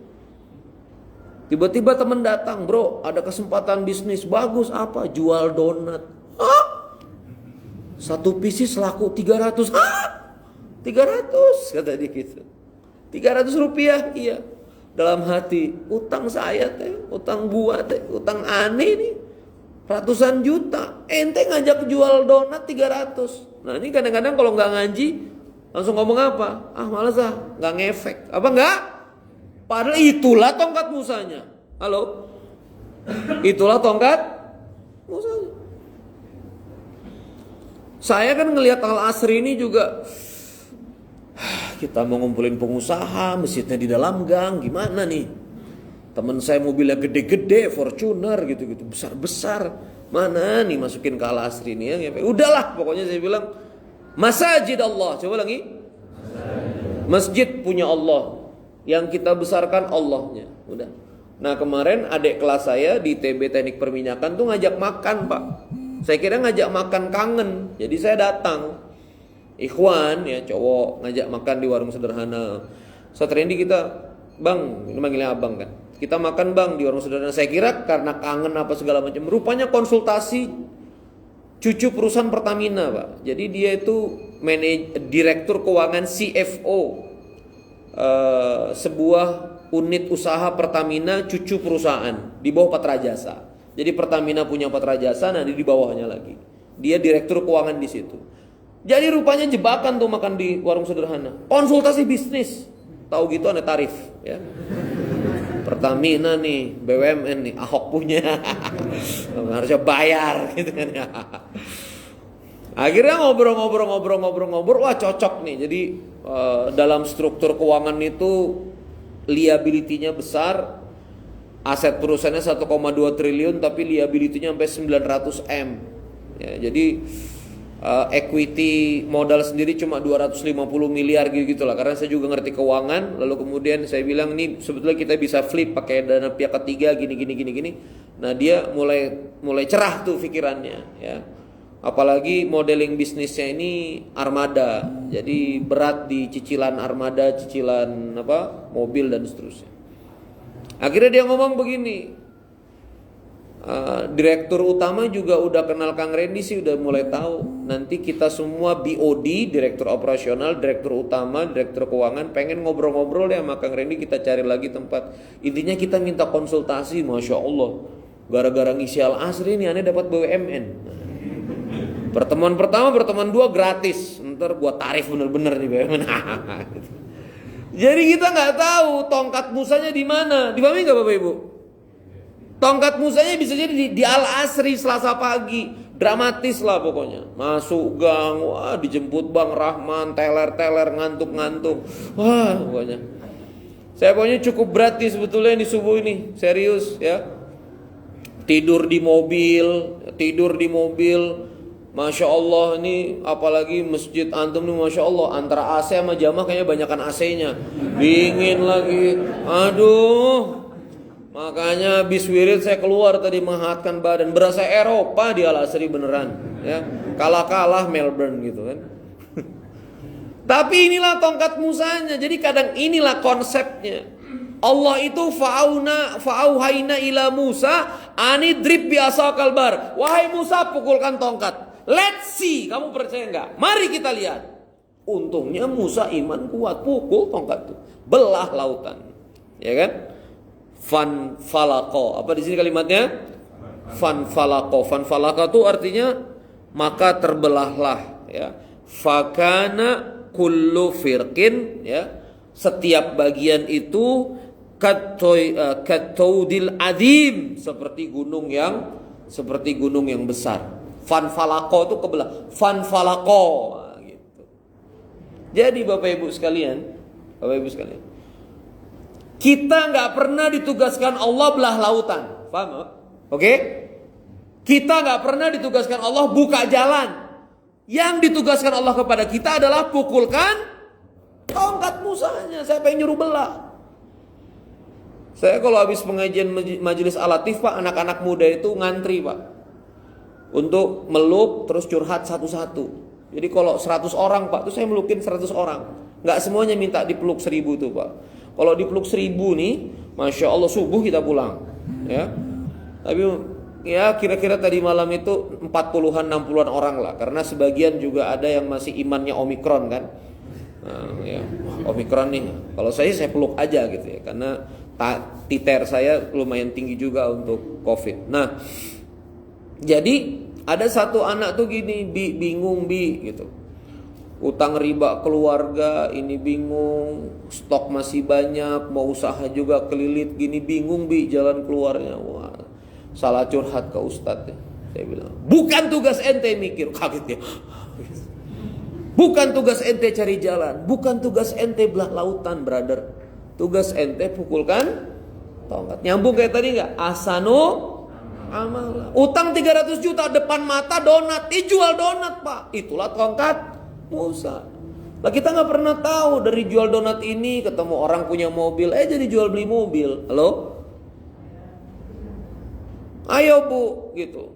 Tiba-tiba teman datang, bro, ada kesempatan bisnis bagus, apa? Jual donat. Hah? Satu pieces laku 300. Hah? 300 kata dia gitu. 300 rupiah, iya. Dalam hati, utang saya teh, utang gua teh, utang aneh nih. Ratusan juta. Ente ngajak jual donat 300. Nah ini kadang-kadang kalau nggak ngaji, langsung ngomong apa? Ah malas ah, nggak ngefek. Apa nggak? Padahal itulah tongkat musanya. Halo? Itulah tongkat musanya. Saya kan ngelihat Al-Asri ini juga, kita mau ngumpulin pengusaha, masjidnya di dalam gang, gimana nih? Teman saya mobilnya gede-gede, Fortuner gitu-gitu, besar-besar. Mana nih masukin ke Al-Asri ini ya? Udahlah, pokoknya saya bilang, masajid Allah. Coba lagi. Masjid punya Allah. Yang kita besarkan Allahnya. Udah. Nah kemarin adik kelas saya di TB Teknik Perminyakan tuh ngajak makan, Pak. Saya kira ngajak makan kangen. Jadi saya datang. Ikhwan ya, cowok ngajak makan di warung sederhana. Saat Randy kita, bang, ini manggilnya abang kan, kita makan bang di warung sederhana. Saya kira karena kangen apa segala macam. Rupanya konsultasi cucu perusahaan Pertamina, Pak. Jadi dia itu direktur keuangan CFO sebuah unit usaha Pertamina cucu perusahaan di bawah Patra Jasa. Jadi Pertamina punya Patra Jasa, nah di bawahnya lagi. Dia direktur keuangan di situ. Jadi rupanya jebakan tuh makan di warung sederhana. Konsultasi bisnis. Tahu gitu ada tarif ya. Pertamina nih, BUMN nih, Ahok punya. Harusnya bayar gitu kan ya. Akhirnya ngobrol, wah cocok nih. Jadi dalam struktur keuangan itu liability-nya besar. Aset perusahaannya 1,2 triliun tapi liability-nya sampai 900 M. Ya, jadi equity modal sendiri cuma 250 miliar gitu lah. Karena saya juga ngerti keuangan, lalu kemudian saya bilang ini sebetulnya kita bisa flip pakai dana pihak ketiga gini. Nah, dia mulai cerah tuh pikirannya ya. Apalagi modeling bisnisnya ini armada. Jadi berat di cicilan armada, cicilan mobil dan seterusnya. Akhirnya dia ngomong begini. Direktur utama juga udah kenal Kang Randy sih, udah mulai tahu. Nanti kita semua BOD, direktur operasional, direktur utama, direktur keuangan pengen ngobrol-ngobrol ya sama Kang Randy, kita cari lagi tempat. Intinya kita minta konsultasi, Masya Allah. Gara-gara ngisi Al-Asri ini aneh dapat BUMN. Pertemuan pertama, pertemuan dua gratis. Ntar gua tarif bener-bener nih BUMN. Jadi kita nggak tahu tongkat musanya di mana. Dipahami nggak Bapak Ibu? Tongkat musanya bisa jadi di Al-Asri Selasa pagi. Dramatis lah pokoknya. Masuk gang, wah dijemput Bang Rahman, teler-teler, ngantuk-ngantuk. Wah pokoknya. Saya pokoknya cukup berat nih sebetulnya di subuh ini. Serius ya. Tidur di mobil. Masya Allah ini apalagi masjid antum nih Masya Allah. Antara AC sama jamaah kayaknya banyakan AC-nya. Dingin lagi. Aduh. Makanya habis wirid saya keluar tadi menghangatkan badan. Berasa Eropa di Al-Asri beneran ya. Kalah-kalah Melbourne gitu kan. Tapi inilah tongkat musanya. Jadi kadang inilah konsepnya. Allah itu fa'auhaina ila Musa anidrib bi'asakal bar. Wahai Musa, pukulkan tongkat. Let's see, kamu percaya enggak? Mari kita lihat. Untungnya Musa iman kuat, pukul tongkat itu, belah lautan. Ya kan? Fanfalaqo. Apa di sini kalimatnya? Fanfalaqo. Fanfalaqo itu artinya maka terbelahlah ya. Fakana kullu firqin ya. Setiap bagian itu kataudil adim, seperti gunung yang besar. Fanfalaqo itu kebelah. Fanfalaqo gitu. Jadi Bapak Ibu sekalian, kita nggak pernah ditugaskan Allah belah lautan, paham? Oke? Kita nggak pernah ditugaskan Allah buka jalan. Yang ditugaskan Allah kepada kita adalah pukulkan tongkat musanya. Saya pengen nyuruh belah. Saya kalau habis pengajian majelis Al-Latif Pak, anak-anak muda itu ngantri Pak, untuk meluk terus curhat satu-satu. Jadi kalau 100 orang Pak, itu saya melukin 100 orang. Nggak semuanya minta dipeluk 1000 tuh Pak. Kalau dipeluk 1000 nih, Masya Allah subuh kita pulang. Ya. Tapi ya kira-kira tadi malam itu 40-an 60-an orang lah. Karena sebagian juga ada yang masih imannya Omikron kan. Nah, ya, Omikron nih. Kalau saya peluk aja gitu ya. Karena titer saya lumayan tinggi juga untuk COVID. Nah, jadi ada satu anak tuh gini, bingung gitu. Utang riba keluarga, ini bingung, stok masih banyak, mau usaha juga kelilit gini, bingung jalan keluarnya. Wah, salah curhat ke ustadz ya. Saya bilang, bukan tugas ente mikir, kaget ya. Bukan tugas ente cari jalan, bukan tugas ente belah lautan, brother. Tugas ente pukulkan tongkat. Nyambung kayak tadi enggak? Asanu amal. Utang 300 juta depan mata donat, dijual donat, Pak. Itulah tongkat Musa. Lah kita nggak pernah tahu dari jual donat ini ketemu orang punya mobil, jadi jual beli mobil. Halo? Ayo Bu, gitu.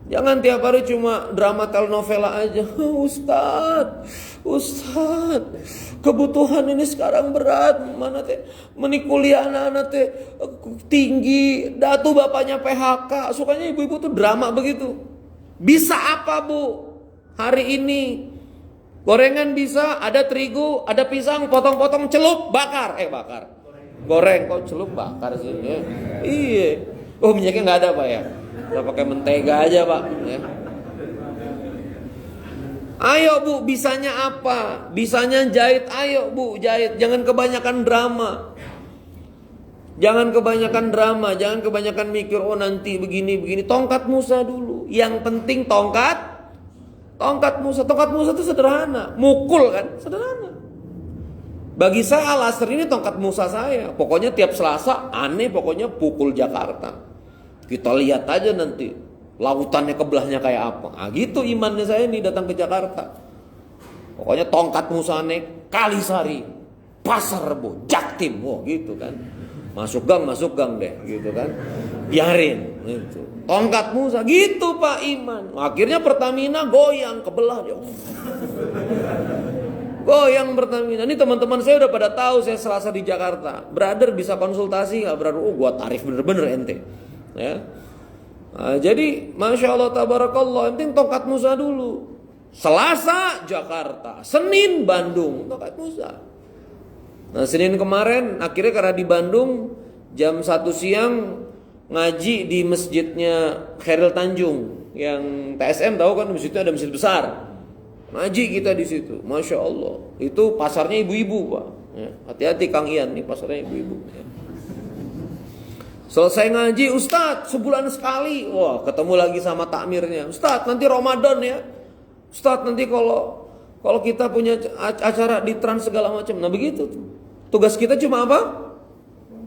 Jangan tiap hari cuma drama telenovela aja. Ustad, kebutuhan ini sekarang berat. Mana teh menikuliah anak-anak teh tinggi. Datu bapaknya PHK. Sukanya ibu-ibu tuh drama begitu. Bisa apa Bu? Hari ini gorengan bisa, ada terigu, ada pisang, potong-potong, celup, bakar. Bakar. Goreng kok celup bakar sih ya. Iya. Oh minyaknya nggak ada Pak ya. Kita pakai mentega aja Pak ya. Ayo Bu, bisanya apa? Bisanya jahit, ayo Bu jahit. Jangan kebanyakan drama. Jangan kebanyakan mikir nanti begini. Tongkat Musa dulu. Yang penting tongkat Musa. Tongkat Musa itu sederhana. Mukul kan, sederhana. Bagi saya Al-Asr ini tongkat Musa saya. Pokoknya tiap Selasa aneh pokoknya pukul Jakarta. Kita lihat aja nanti lautannya kebelahnya kayak apa. Gitu imannya saya ini datang ke Jakarta. Pokoknya tongkat Musa aneh, Kalisari, Pasar Rebo, Jaktim, gitu kan. Masuk gang deh, gitu kan. Biarin, gitu. Tongkat Musa, gitu Pak iman. Akhirnya Pertamina goyang, kebelah dia. Goyang Pertamina. Ini teman-teman saya udah pada tahu saya Selasa di Jakarta. Brother bisa konsultasi nggak brother? Gua tarif bener-bener ente. Ya. Nah, jadi Masya Allah tabarakallah, yang penting tongkat Musa dulu. Selasa Jakarta, Senin Bandung, tongkat Musa. Nah Senin kemarin akhirnya karena di Bandung jam 1 siang ngaji di masjidnya Khairil Tanjung yang TSM tahu kan, di situ ada masjid besar. Ngaji kita di situ, Masya Allah. Itu pasarnya ibu-ibu Pak. Ya, hati-hati Kang Ian, nih pasarnya ibu-ibu. Ya. Selesai ngaji, Ustadz sebulan sekali. Wah ketemu lagi sama takmirnya. Ustadz nanti Ramadan ya. Ustadz nanti kalau kita punya acara di Trans segala macam. Nah begitu. Tugas kita cuma apa?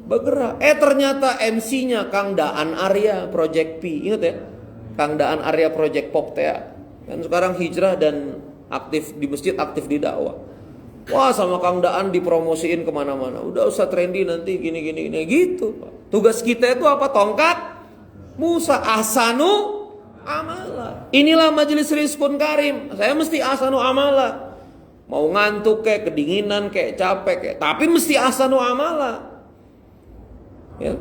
Bergerak. Ternyata MC-nya Kang Daan Arya Project P. Ingat ya? Kang Daan Arya Project Pop Tea. Dan sekarang hijrah dan aktif di masjid, aktif di dakwah. Wah sama Kang Daan dipromosiin kemana-mana. Udah Ustadz Randy nanti gini gitu Pak. Tugas kita itu apa? Tongkat Musa. Ahsanu amala. Inilah majelis Rizkun Karim. Saya mesti ahsanu amala. Mau ngantuk kayak kedinginan kayak capek kayak, tapi mesti ahsanu amala. Ya.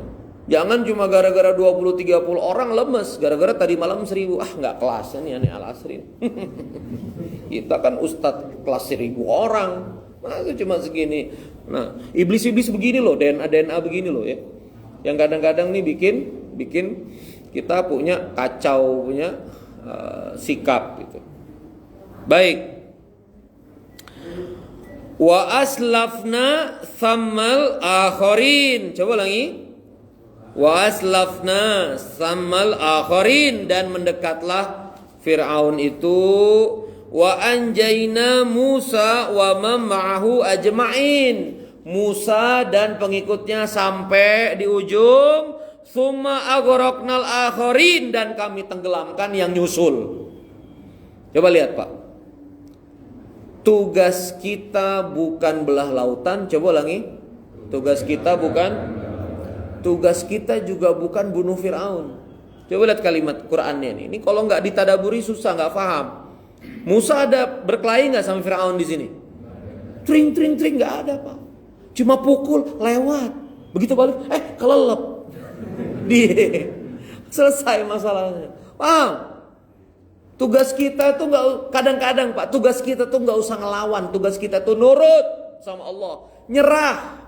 Jangan cuma gara-gara 20-30 orang lemes, gara-gara tadi malam 1000. Nggak kelasnya nih aneh Al-Asri. Kita kan ustadz kelas 1000 orang. Masa cuma segini. Nah, iblis-iblis begini loh, DNA begini loh ya. Yang kadang-kadang nih bikin kita punya kacau, punya sikap gitu. Baik. Wa aslafna thammal akharin. Coba lagi. Wa aslafna thammal akharin, dan mendekatlah Fir'aun itu. Wa anjayna Musa wa man ma'ahu ajma'in. Musa dan pengikutnya sampai di ujung. Tsumma aghraqnal akharin, dan kami tenggelamkan yang nyusul. Coba lihat Pak. Tugas kita bukan belah lautan. Coba lagi. Tugas kita juga bukan bunuh Fir'aun. Coba lihat kalimat Qur'annya nih. Ini kalau nggak ditadaburi susah, nggak paham. Musa ada berkelahi nggak sama Fir'aun di sini? Tring nggak ada Pak. Cuma pukul lewat. Begitu balik, kelelep. Selesai masalahnya. Paham? Tugas kita tuh kadang-kadang Pak, tugas kita tuh nggak usah ngelawan, tugas kita tuh nurut sama Allah, nyerah.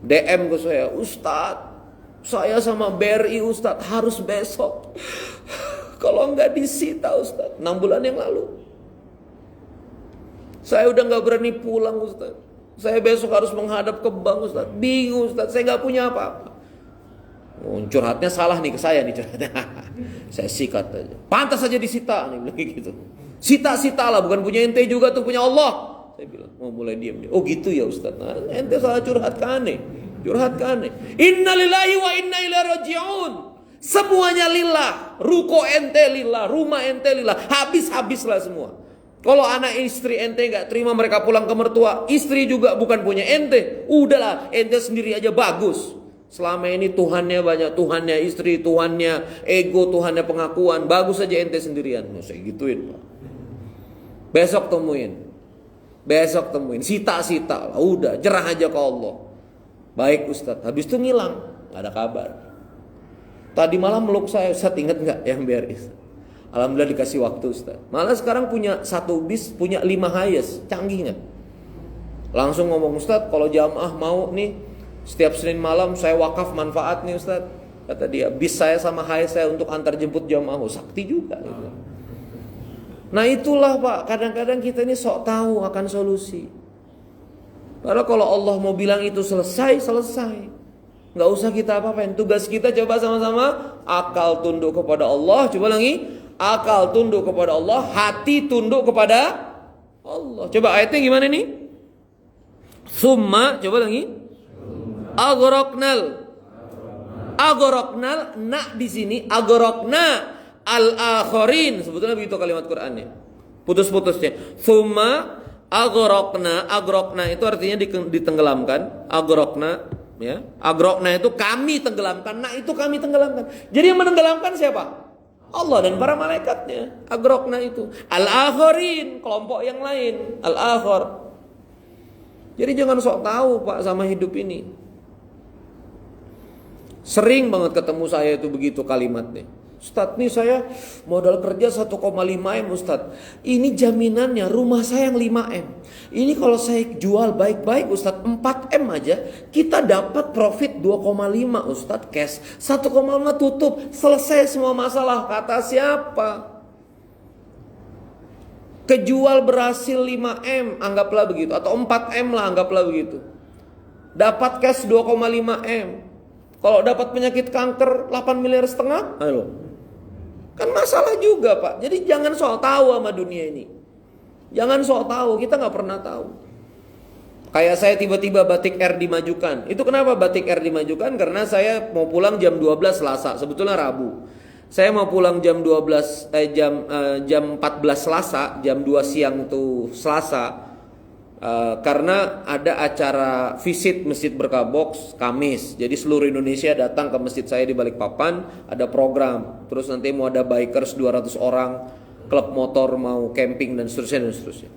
DM ke saya, Ustadz, saya sama BRI Ustadz harus besok. Kalau nggak disita Ustadz, 6 bulan yang lalu. Saya udah nggak berani pulang Ustadz. Saya besok harus menghadap ke bank Ustadz. Bingung Ustadz, saya nggak punya apa-apa. Curhatnya salah nih ke saya nih curhatnya. Saya sikat aja. Pantas aja disita nih bilang gitu. Sita lah, bukan punya ente juga tuh, punya Allah. Saya bilang, mau mulai diam dia. Oh gitu ya Ustaz. Nah, ente salah curhat ke aneh. Curhat ke aneh. Innalillahi wa inna ilaihi raji'un. Semuanya lillah. Ruko ente lillah, rumah ente lillah. Habis-habislah semua. Kalau anak istri ente nggak terima mereka pulang ke mertua, istri juga bukan punya ente. Udahlah, ente sendiri aja bagus. Selama ini Tuhannya banyak, Tuhannya istri, Tuhannya ego, Tuhannya pengakuan. Bagus aja ente sendirian. Nggak usah gituin Pak. Besok temuin. Sita lah. Udah, jerah aja ke Allah. Baik Ustadz. Habis itu ngilang, nggak ada kabar. Tadi malam meluk saya, Ustadz inget nggak yang BRI? Alhamdulillah dikasih waktu Ustadz. Malah sekarang punya 1 bis, punya 5 highest. Canggih nggak? Langsung ngomong, Ustadz kalau jamaah mau nih, setiap Senin malam saya wakaf manfaat nih Ustaz. Kata dia, bis saya sama highest saya untuk antar jemput jamaah. Sakti juga gitu. Nah itulah Pak, kadang-kadang kita ini sok tahu akan solusi. Padahal kalau Allah mau bilang itu selesai. Nggak usah kita apa-apain. Tugas kita coba sama-sama, akal tunduk kepada Allah. Coba lagi, akal tunduk kepada Allah, hati tunduk kepada Allah. Coba ayatnya gimana nih? Summa, coba lagi. Agoroknal nak di sini agorokna al-akhirin, sebetulnya begitu kalimat Qur'annya. Putus-putusnya. Summa agorokna itu artinya ditenggelamkan. Agorokna ya. Agorokna itu kami tenggelamkan, nah itu kami tenggelamkan. Jadi yang menenggelamkan siapa? Allah dan para malaikatnya. Agorokna itu al-akhirin, kelompok yang lain, al-akhir. Jadi jangan sok tahu Pak sama hidup ini. Sering banget ketemu saya itu begitu kalimatnya. Ustadz nih saya modal kerja 1,5 M Ustadz. Ini jaminannya rumah saya yang 5 M. Ini kalau saya jual baik-baik Ustadz 4 M aja, kita dapat profit 2,5 Ustadz cash. 1,5 tutup, selesai semua masalah. Kata siapa? Kejual berhasil 5 M, anggaplah begitu. Atau 4 M lah, anggaplah begitu. Dapat cash 2,5 M. Kalau dapat penyakit kanker 8,5 miliar, halo. Kan masalah juga Pak. Jadi jangan soal tahu sama dunia ini. Jangan soal tahu, kita gak pernah tahu. Kayak saya tiba-tiba Batik Air dimajukan. Itu kenapa Batik Air dimajukan? Karena saya mau pulang jam 12 Selasa, sebetulnya Rabu. Saya mau pulang jam 14 Selasa, jam 2 siang itu Selasa. Karena ada acara visit Masjid Berkah Box Kamis. Jadi seluruh Indonesia datang ke masjid saya di Balikpapan. Ada program. Terus nanti mau ada bikers 200 orang, klub motor mau camping dan seterusnya.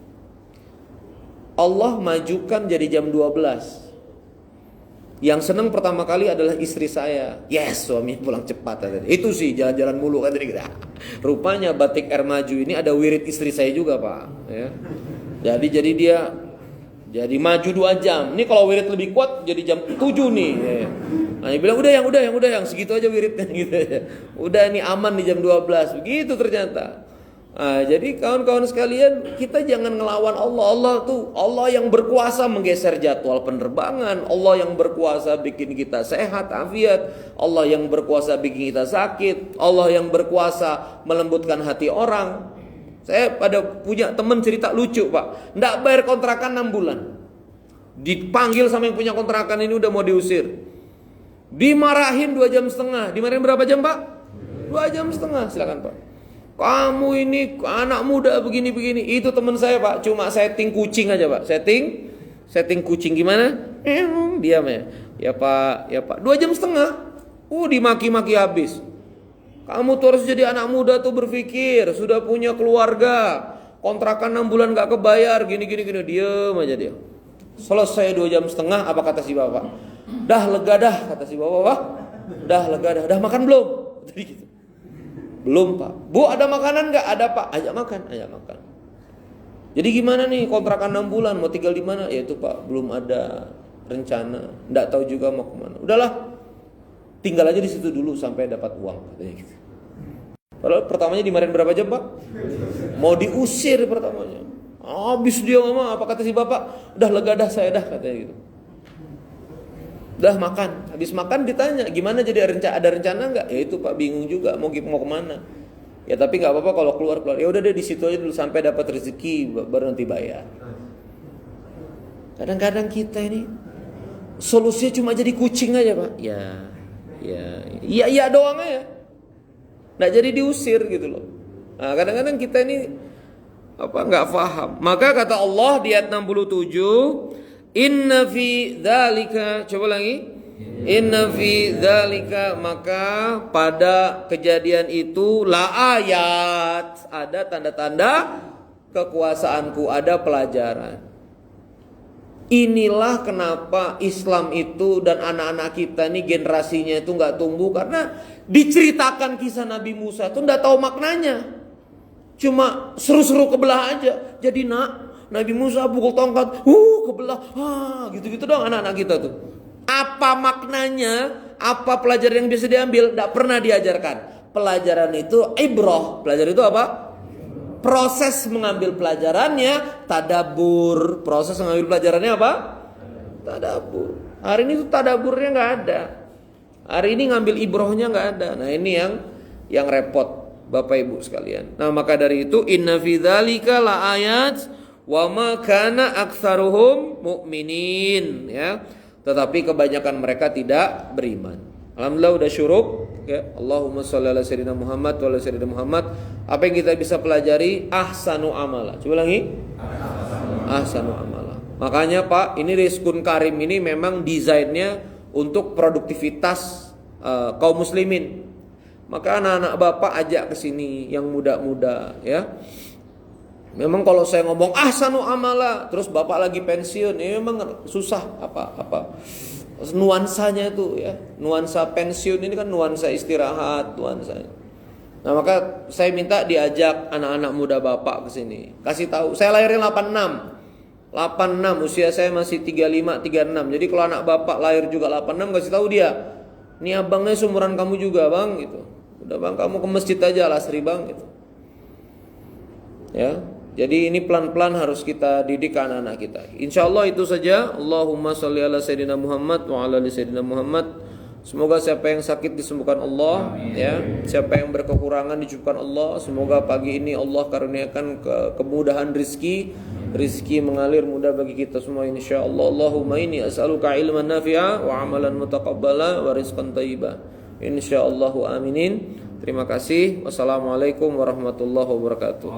Allah majukan jadi jam 12. Yang senang pertama kali adalah istri saya. Yes, suami pulang cepat. Itu sih jalan-jalan mulu kan tadi. Rupanya Batik Air maju ini ada wirid istri saya juga Pak ya. Jadi dia jadi maju 2 jam. Ini kalau wirid lebih kuat jadi jam 7 nih. Nah, dia bilang udah yang segitu aja wiridnya gitu aja. Udah nih aman di jam 12. Begitu ternyata. Nah, jadi kawan-kawan sekalian, kita jangan ngelawan Allah. Allah yang berkuasa menggeser jadwal penerbangan. Allah yang berkuasa bikin kita sehat, afiat. Allah yang berkuasa bikin kita sakit. Allah yang berkuasa melembutkan hati orang. Saya punya teman cerita lucu Pak. Nggak bayar kontrakan 6 bulan. Dipanggil sama yang punya kontrakan ini udah mau diusir. Dimarahin 2,5 jam. Dimarahin berapa jam Pak? 2,5 jam. Silakan Pak. Kamu ini anak muda begini-begini. Itu teman saya Pak. Cuma setting kucing aja Pak. Setting kucing gimana? Diam ya. Ya Pak. 2,5 jam. Dimaki-maki habis. Kamu tuh harus jadi anak muda tuh berpikir, sudah punya keluarga, kontrakan 6 bulan gak kebayar, gini. Diem aja dia. Selesai 2,5 jam, apa kata si bapak? Dah lega dah, kata si bapak. Dah lega dah. Dah makan belum? Tadi gitu. Belum pak. Bu ada makanan nggak? Ada pak. Ajak makan. Jadi gimana nih kontrakan 6 bulan mau tinggal di mana? Ya itu pak belum ada rencana. Nggak tahu juga mau kemana. Udahlah. Tinggal aja di situ dulu sampai dapat uang. Katanya gitu. Padahal pertamanya dimarahin berapa jam pak? Mau diusir pertamanya. Habis dia ngomong apa kata si bapak? Udah lega dah saya dah katanya gitu. Udah makan. Habis makan ditanya gimana jadi ada rencana nggak? Ya itu pak bingung juga mau kemana. Ya tapi nggak apa-apa kalau keluar. Ya udah deh di situ aja dulu sampai dapat rezeki baru nanti bayar. Kadang-kadang kita ini solusinya cuma jadi kucing aja pak. Ya doang aja. Nggak jadi diusir gitu loh. Nah kadang-kadang kita ini nggak paham. Maka kata Allah di ayat 67, Inna fi dzalika, coba lagi. Inna fi dzalika, maka pada kejadian itu la ayat, ada tanda-tanda kekuasaanku, ada pelajaran. Inilah kenapa Islam itu dan anak-anak kita nih generasinya itu nggak tumbuh karena diceritakan kisah Nabi Musa itu nggak tahu maknanya, cuma seru-seru kebelah aja. Jadi Nabi Musa pukul tongkat, kebelah, gitu-gitu dong anak-anak kita tuh. Apa maknanya? Apa pelajaran yang bisa diambil? Nggak pernah diajarkan. Pelajaran itu ibrah. Pelajaran itu apa? Proses mengambil pelajarannya tadabbur. Proses mengambil pelajarannya apa? Tadabbur. Hari ini tuh tadaburnya nggak ada. Hari ini ngambil ibrahnya nggak ada. Nah ini yang repot Bapak Ibu sekalian. Nah maka dari itu inna fi dzalika la ayat wa ma kana aktsaruhum mu'minin, ya. Tetapi kebanyakan mereka tidak beriman. Alhamdulillah udah syuruk. Ya, Allahumma sholli ala sayyidina Muhammad wa ala sayyidina Muhammad. Apa yang kita bisa pelajari? Ahsanu amala. Coba lagi. Ahsanu amala. Makanya Pak, ini Rizkun Karim ini memang desainnya untuk produktivitas kaum muslimin. Maka anak-anak Bapak ajak ke sini yang muda-muda, ya. Memang kalau saya ngomong ahsanu amala, terus Bapak lagi pensiun, ini memang susah apa nuansanya itu, ya. Nuansa pensiun ini kan nuansa istirahat, nuansa. Nah, maka saya minta diajak anak-anak muda Bapak ke sini. Kasih tahu, saya lahirin 86. 86, usia saya masih 35, 36. Jadi kalau anak Bapak lahir juga 86, kasih tahu dia. Ini abangnya seumuran kamu juga, Bang, gitu. Udah Bang, kamu ke masjid aja Al-Asri, Bang, gitu. Ya. Jadi ini pelan-pelan harus kita didik anak-anak kita. Insyaallah itu saja. Allahumma sholli ala sayyidina Muhammad wa ala ali sayyidina Muhammad. Semoga siapa yang sakit disembuhkan Allah. Amin. Ya. Siapa yang berkekurangan dicukupkan Allah. Semoga pagi ini Allah karuniakan kemudahan rizki. Rizki mengalir mudah bagi kita semua insyaallah. Allahumma inni as'aluka ilman nafi'a wa amalan mutaqabbala wa rizqan thayyiba. Insyaallah aminin. Terima kasih. Wassalamualaikum warahmatullahi wabarakatuh.